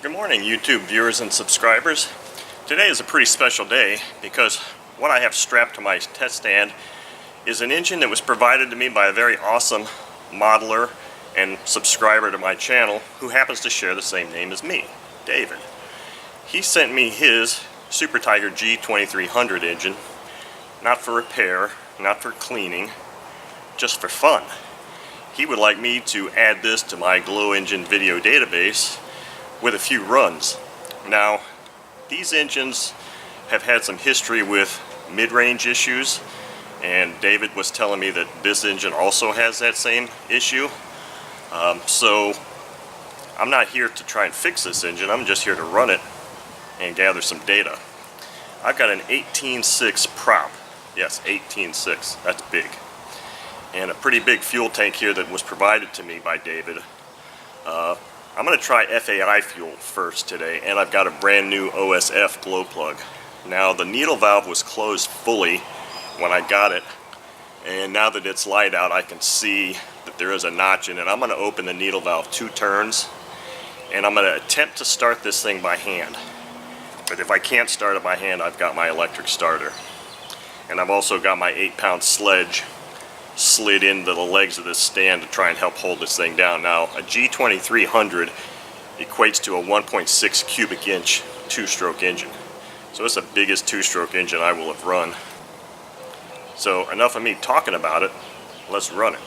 Good morning, YouTube viewers and subscribers. Today is a pretty special day because what I have strapped to my test stand is an engine that was provided to me by a very awesome modeler and subscriber to my channel who happens to share the same name as me, David. He sent me his Super Tigre G2300 engine, not for repair, not for cleaning, just for fun. He would like me to add this to my Glow Engine video database with a few runs. Now, these engines have had some history with mid-range issues, and David was telling me that this engine also has that same issue. So I'm not here to try and fix this engine, I'm just here to run it and gather some data. I've got an 18.6 prop. Yes, 18.6, that's big. And a pretty big fuel tank here that was provided to me by David. I'm going to try FAI fuel first today, and I've got a brand new OSF glow plug. Now the needle valve was closed fully when I got it, and now that it's light out I can see that there is a notch in it. I'm going to open the needle valve 2 turns, and I'm going to attempt to start this thing by hand. But if I can't start it by hand, I've got my electric starter. And I've also got my 8-pound sledge slid into the legs of this stand to try and help hold this thing down. Now, a G2300 equates to a 1.6 cubic inch 2-stroke engine. So it's the biggest 2-stroke engine I will have run. So enough of me talking about it, let's run it.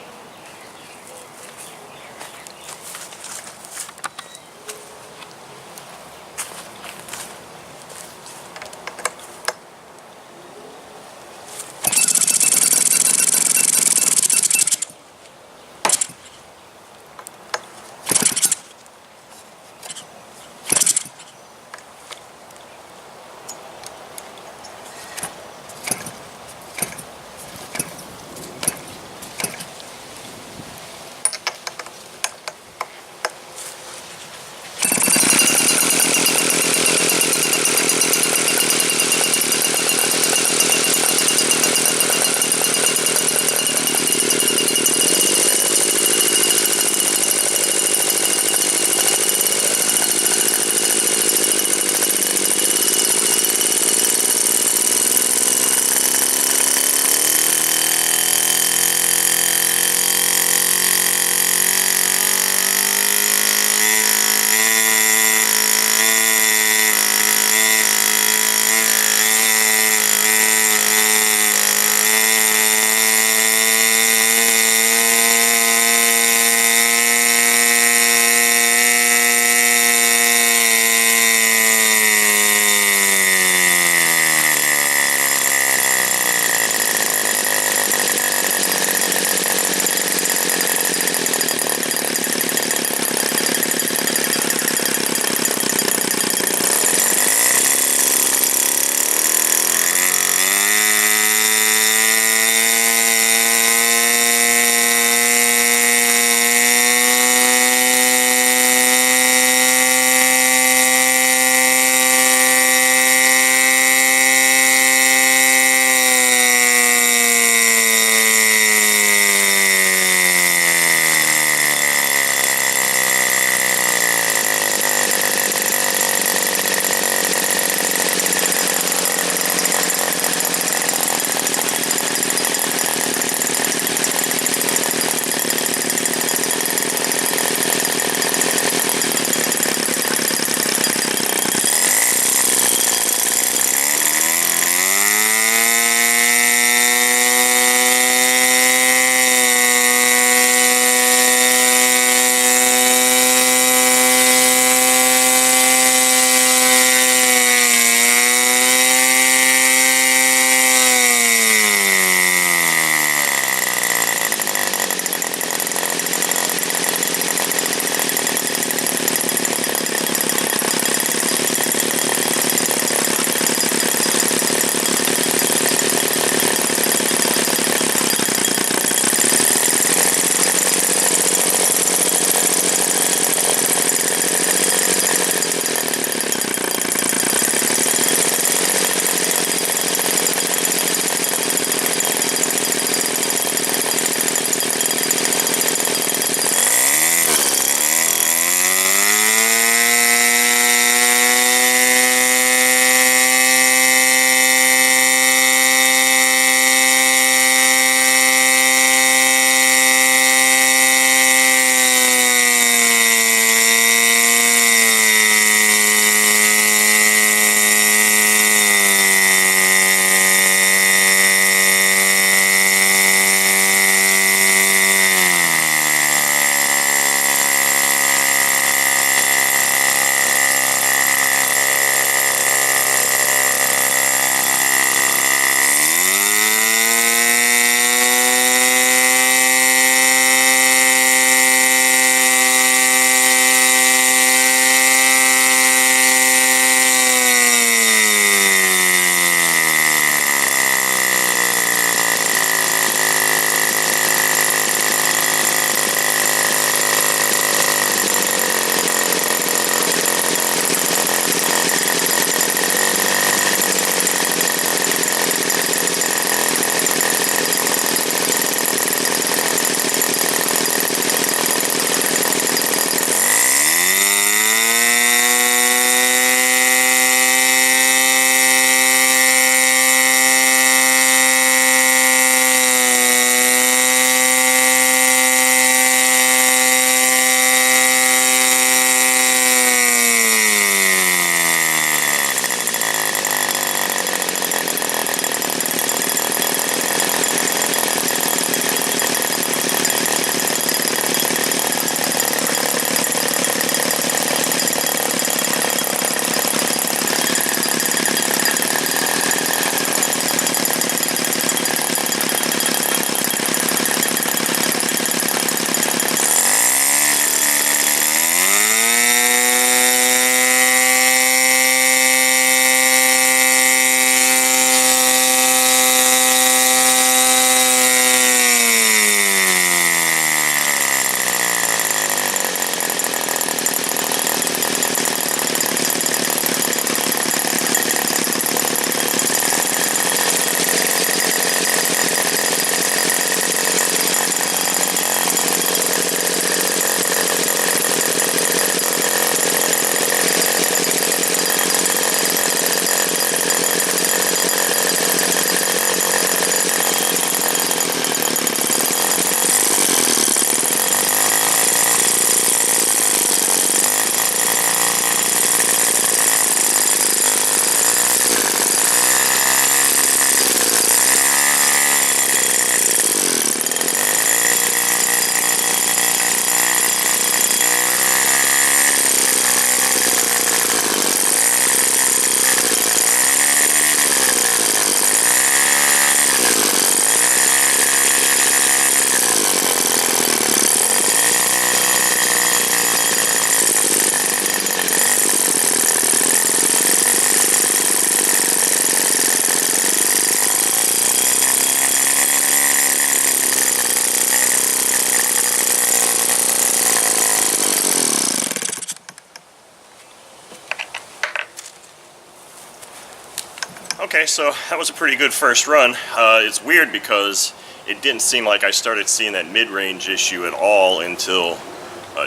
so that was a pretty good first run. It's weird because it didn't seem like I started seeing that mid-range issue at all until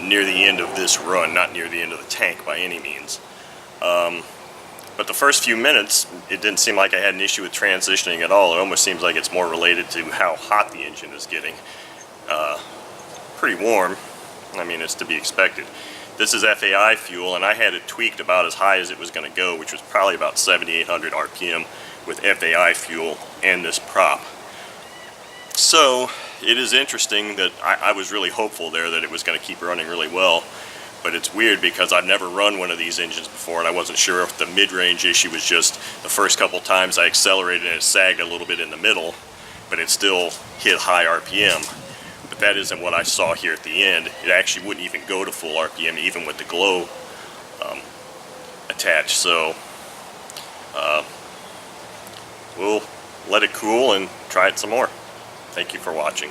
near the end of this run, not near the end of the tank by any means. But the first few minutes, it didn't seem like I had an issue with transitioning at all. It almost seems like it's more related to how hot the engine is getting. Pretty warm. I mean, it's to be expected. This is FAI fuel, and I had it tweaked about as high as it was going to go, which was probably about 7,800 RPM with FAI fuel and this prop. So it is interesting that I was really hopeful there that it was going to keep running really well. But it's weird because I've never run one of these engines before, and I wasn't sure if the mid-range issue was just the first couple times I accelerated and it sagged a little bit in the middle, but it still hit high RPM. But that isn't what I saw here at the end. It actually wouldn't even go to full RPM even with the glow attached. So we'll let it cool and try it some more. Thank you for watching.